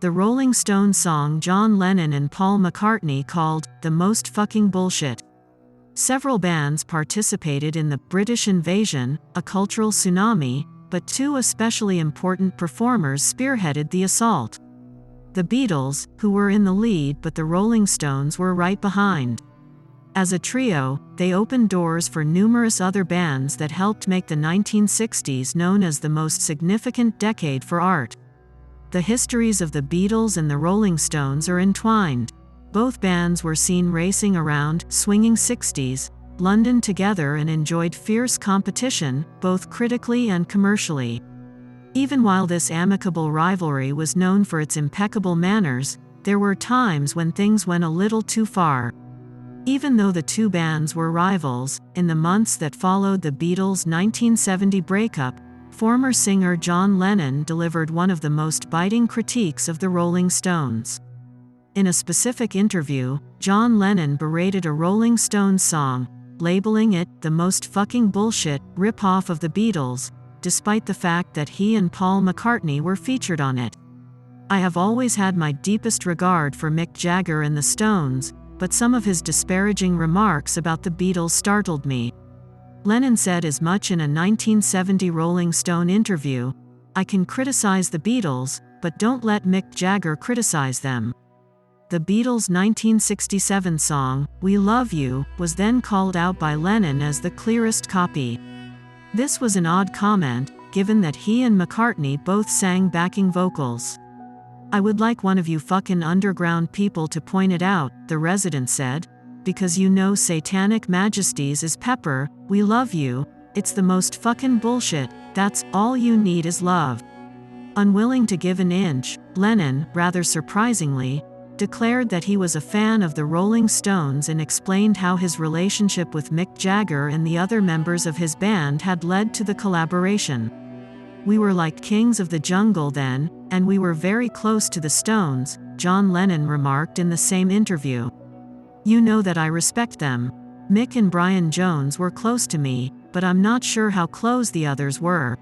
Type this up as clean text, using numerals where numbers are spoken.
The Rolling Stones song John Lennon and Paul McCartney called "the most fucking bullshit." Several bands participated in the British invasion, a cultural tsunami, but two especially important performers spearheaded the assault. The Beatles, who were in the lead, but the Rolling Stones were right behind. As a trio, they opened doors for numerous other bands that helped make the 1960s known as the most significant decade for art. The histories of the Beatles and the Rolling Stones are entwined. Both bands were seen racing around swinging 60s London together and enjoyed fierce competition, both critically and commercially. Even while this amicable rivalry was known for its impeccable manners, there were times when things went a little too far. Even though the two bands were rivals, in the months that followed the Beatles' 1970 breakup, former singer John Lennon delivered one of the most biting critiques of the Rolling Stones. In a specific interview, John Lennon berated a Rolling Stones song, labeling it the most fucking bullshit rip-off of the Beatles, despite the fact that he and Paul McCartney were featured on it. "I have always had my deepest regard for Mick Jagger and the Stones, but some of his disparaging remarks about the Beatles startled me." Lennon said as much in a 1970 Rolling Stone interview, "I can criticize the Beatles, but don't let Mick Jagger criticize them." The Beatles' 1967 song, "We Love You," was then called out by Lennon as the clearest copy. This was an odd comment, given that he and McCartney both sang backing vocals. "I would like one of you fucking underground people to point it out," the resident said, "because you know Satanic Majesties is Pepper, we love you, it's the most fucking bullshit, that's all you need is love." Unwilling to give an inch, Lennon, rather surprisingly, declared that he was a fan of the Rolling Stones and explained how his relationship with Mick Jagger and the other members of his band had led to the collaboration. "We were like kings of the jungle then, and we were very close to the Stones," John Lennon remarked in the same interview. "You know that I respect them. Mick and Brian Jones were close to me, but I'm not sure how close the others were."